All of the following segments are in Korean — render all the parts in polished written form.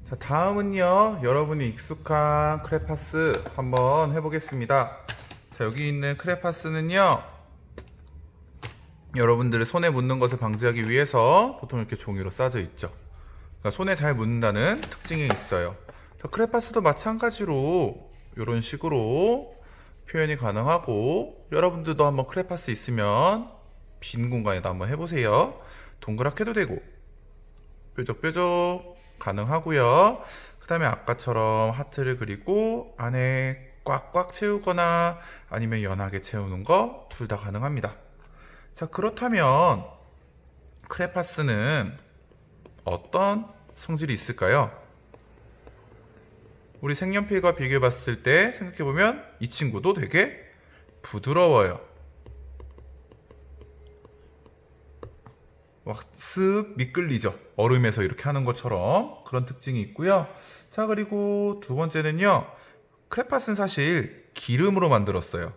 자, 다음은요, 여러분이 익숙한 크레파스 한번 해보겠습니다. 자, 여기 있는 크레파스는요, 여러분들의 손에 묻는 것을 방지하기 위해서 보통 이렇게 종이로 싸져 있죠. 그러니까 손에 잘 묻는다는 특징이 있어요. 자, 크레파스도 마찬가지로 이런 식으로 표현이 가능하고, 여러분들도 한번 크레파스 있으면 빈 공간에다 한번 해보세요. 동그랗게도 되고 뾰족뾰족 가능하고요. 그 다음에 아까처럼 하트를 그리고 안에 꽉꽉 채우거나 아니면 연하게 채우는 거 둘 다 가능합니다. 자, 그렇다면 크레파스는 어떤 성질이 있을까요? 우리 색연필과 비교해 봤을 때 생각해 보면 이 친구도 되게 부드러워요. 막 쓱 미끌리죠. 얼음에서 이렇게 하는 것처럼 그런 특징이 있고요. 자, 그리고 두 번째는요, 크레파스는 사실 기름으로 만들었어요.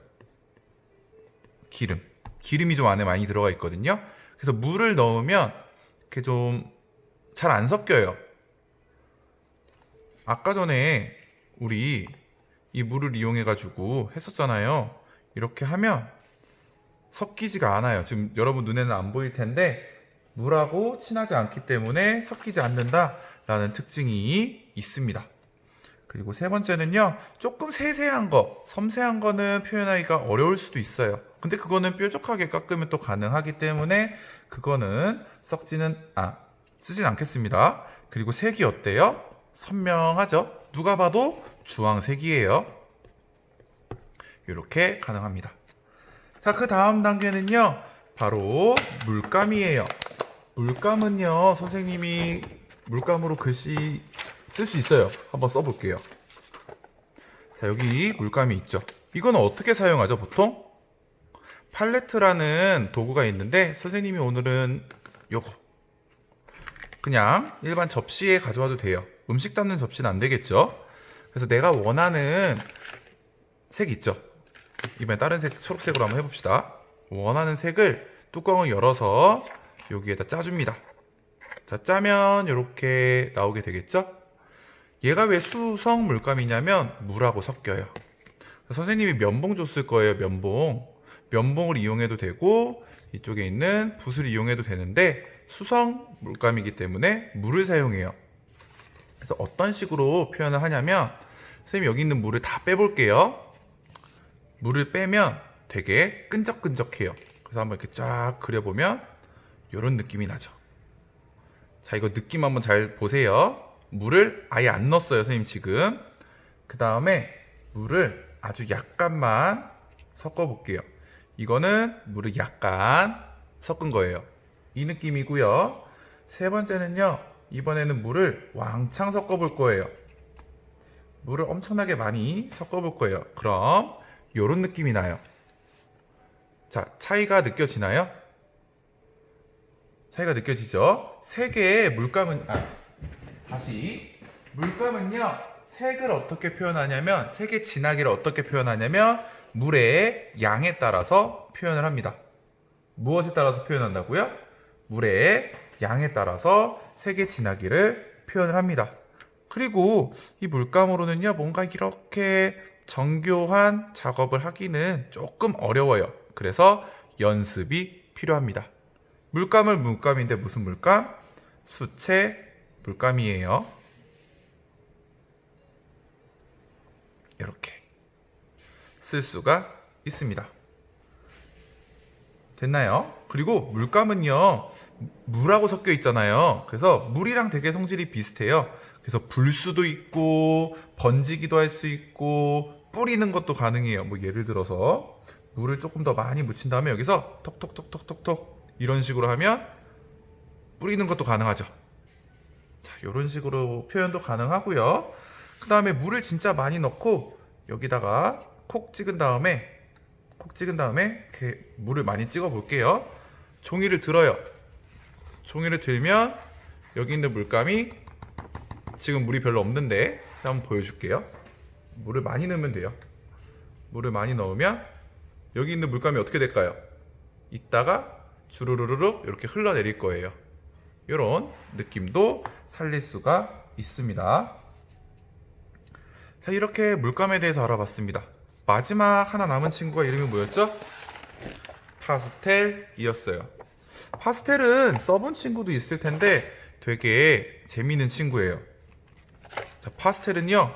기름이 좀 안에 많이 들어가 있거든요. 그래서 물을 넣으면 이렇게 좀 잘 안 섞여요. 아까 전에 우리 이 물을 이용해 가지고 했었잖아요. 이렇게 하면 섞이지가 않아요. 지금 여러분 눈에는 안 보일 텐데 물하고 친하지 않기 때문에 섞이지 않는다라는 특징이 있습니다. 그리고 세 번째는요, 조금 세세한 거, 섬세한 거는 표현하기가 어려울 수도 있어요. 근데 그거는 뾰족하게 깎으면 또 가능하기 때문에 그거는 쓰진 않겠습니다. 그리고 색이 어때요? 선명하죠? 누가 봐도 주황색이에요. 이렇게 가능합니다. 자, 그 다음 단계는요, 바로 물감이에요. 물감은요, 선생님이 물감으로 글씨 쓸 수 있어요. 한번 써볼게요. 자, 여기 물감이 있죠. 이거는 어떻게 사용하죠, 보통? 팔레트라는 도구가 있는데 선생님이 오늘은 요거 그냥 일반 접시에 가져와도 돼요. 음식 담는 접시는 안 되겠죠. 그래서 내가 원하는 색 있죠. 이번에 다른 색, 초록색으로 한번 해봅시다. 원하는 색을 뚜껑을 열어서 여기에다 짜줍니다. 자, 짜면 이렇게 나오게 되겠죠. 얘가 왜 수성 물감이냐면 물하고 섞여요. 선생님이 면봉 줬을 거예요. 면봉을 이용해도 되고 이쪽에 있는 붓을 이용해도 되는데 수성 물감이기 때문에 물을 사용해요. 그래서 어떤 식으로 표현을 하냐면, 선생님 여기 있는 물을 다 빼볼게요. 물을 빼면 되게 끈적끈적해요. 그래서 한번 이렇게 쫙 그려보면 이런 느낌이 나죠. 자, 이거 느낌 한번 잘 보세요. 물을 아예 안 넣었어요, 선생님 지금. 그 다음에 물을 아주 약간만 섞어 볼게요. 이거는 물을 약간 섞은 거예요. 이 느낌이고요. 세 번째는요, 이번에는 물을 왕창 섞어 볼 거예요. 물을 엄청나게 많이 섞어 볼 거예요. 그럼 이런 느낌이 나요. 자, 차이가 느껴지나요? 차이가 느껴지죠? 세 개의 물감은 물감은요, 색을 어떻게 표현하냐면, 색의 진하기를 어떻게 표현하냐면 물의 양에 따라서 표현을 합니다. 무엇에 따라서 표현한다고요? 물의 양에 따라서 색의 진하기를 표현을 합니다. 그리고 이 물감으로는요, 뭔가 이렇게 정교한 작업을 하기는 조금 어려워요. 그래서 연습이 필요합니다. 물감인데 무슨 물감? 수채 물감이에요. 이렇게 쓸 수가 있습니다. 됐나요? 그리고 물감은요, 물하고 섞여 있잖아요. 그래서 물이랑 되게 성질이 비슷해요. 그래서 불 수도 있고 번지기도 할 수 있고 뿌리는 것도 가능해요. 뭐 예를 들어서 물을 조금 더 많이 묻힌 다음에 여기서 톡톡톡톡톡톡 이런 식으로 하면 뿌리는 것도 가능하죠. 자, 이런 식으로 표현도 가능하고요. 그 다음에 물을 진짜 많이 넣고 여기다가 콕 찍은 다음에 이렇게 물을 많이 찍어 볼게요. 종이를 들어요. 종이를 들면 여기 있는 물감이, 지금 물이 별로 없는데 한번 보여줄게요. 물을 많이 넣으면 돼요. 물을 많이 넣으면 여기 있는 물감이 어떻게 될까요? 이따가 주르르륵 이렇게 흘러내릴 거예요. 이런 느낌도 살릴 수가 있습니다. 자, 이렇게 물감에 대해서 알아봤습니다. 마지막 하나 남은 친구가 이름이 뭐였죠? 파스텔이었어요. 파스텔은 써본 친구도 있을 텐데 되게 재미있는 친구예요. 자, 파스텔은요,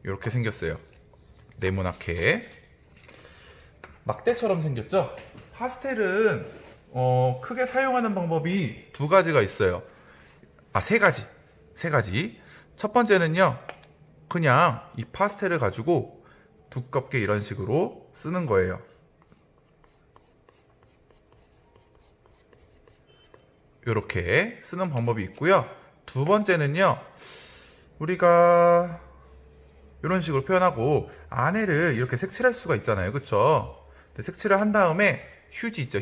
이렇게 생겼어요. 네모나게 막대처럼 생겼죠? 파스텔은 크게 사용하는 방법이 두 가지가 있어요. 세 가지. 첫 번째는요, 그냥 이 파스텔을 가지고 두껍게 이런 식으로 쓰는 거예요. 이렇게 쓰는 방법이 있고요. 두 번째는요, 우리가 이런 식으로 표현하고 안에를 이렇게 색칠할 수가 있잖아요. 그쵸? 색칠을 한 다음에 휴지 있죠,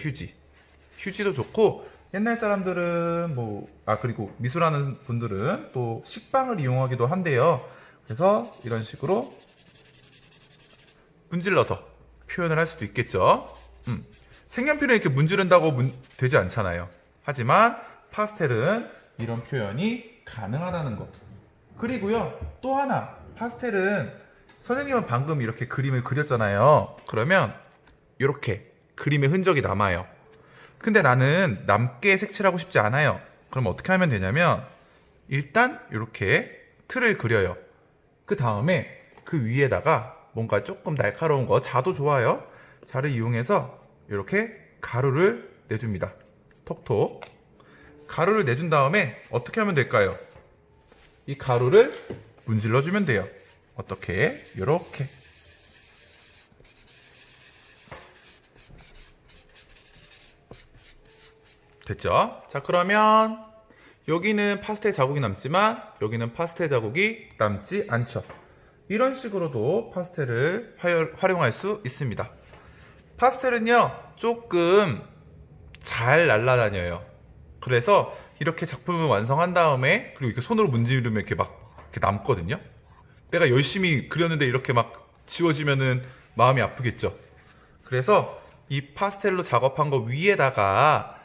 휴지도 좋고, 옛날 사람들은 그리고 미술하는 분들은 또 식빵을 이용하기도 한대요. 그래서 이런 식으로 문질러서 표현을 할 수도 있겠죠. 색연필은 이렇게 문지른다고 되지 않잖아요. 하지만 파스텔은 이런 표현이 가능하다는 것. 그리고요, 또 하나, 파스텔은 선생님은 방금 이렇게 그림을 그렸잖아요. 그러면 이렇게 그림의 흔적이 남아요. 근데 나는 남게 색칠하고 싶지 않아요. 그럼 어떻게 하면 되냐면, 일단 이렇게 틀을 그려요. 그 다음에 그 위에다가 뭔가 조금 날카로운 거, 자도 좋아요. 자를 이용해서 이렇게 가루를 내줍니다. 톡톡. 가루를 내준 다음에 어떻게 하면 될까요? 이 가루를 문질러주면 돼요. 어떻게? 이렇게. 됐죠? 자, 그러면 여기는 파스텔 자국이 남지만 여기는 파스텔 자국이 남지 않죠. 이런 식으로도 파스텔을 활용할 수 있습니다. 파스텔은요, 조금 잘 날아다녀요. 그래서 이렇게 작품을 완성한 다음에, 그리고 이렇게 손으로 문지르면 이렇게 이렇게 남거든요. 내가 열심히 그렸는데 이렇게 지워지면은 마음이 아프겠죠. 그래서 이 파스텔로 작업한 거 위에다가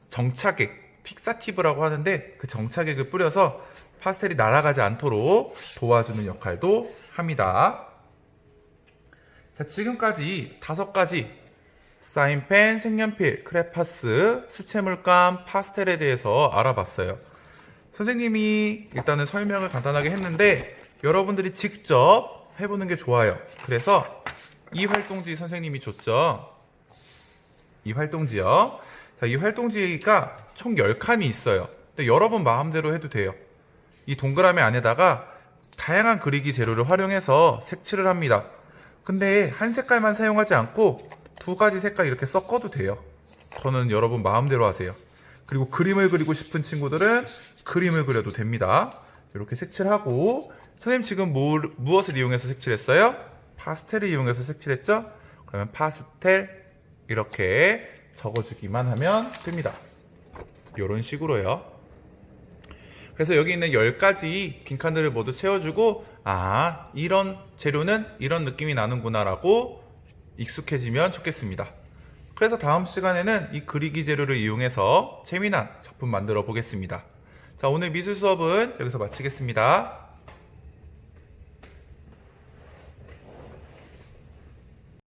정착액, 픽사티브라고 하는데 그 정착액을 뿌려서 파스텔이 날아가지 않도록 도와주는 역할도 합니다. 자, 지금까지 5가지 사인펜, 색연필, 크레파스, 수채물감, 파스텔에 대해서 알아봤어요. 선생님이 일단은 설명을 간단하게 했는데 여러분들이 직접 해보는 게 좋아요. 그래서 이 활동지 선생님이 줬죠. 이 활동지요. 자, 이 활동지가 총 10칸이 있어요. 근데 여러분 마음대로 해도 돼요. 이 동그라미 안에다가 다양한 그리기 재료를 활용해서 색칠을 합니다. 근데 한 색깔만 사용하지 않고 2가지 색깔 이렇게 섞어도 돼요. 저는 여러분 마음대로 하세요. 그리고 그림을 그리고 싶은 친구들은 그림을 그려도 됩니다. 이렇게 색칠하고, 선생님 지금 무엇을 이용해서 색칠했어요? 파스텔을 이용해서 색칠했죠? 그러면 파스텔 이렇게 적어주기만 하면 됩니다. 이런 식으로요. 그래서 여기 있는 10가지 빈칸들을 모두 채워주고, 이런 재료는 이런 느낌이 나는구나 라고 익숙해지면 좋겠습니다. 그래서 다음 시간에는 이 그리기 재료를 이용해서 재미난 작품 만들어 보겠습니다. 자, 오늘 미술 수업은 여기서 마치겠습니다.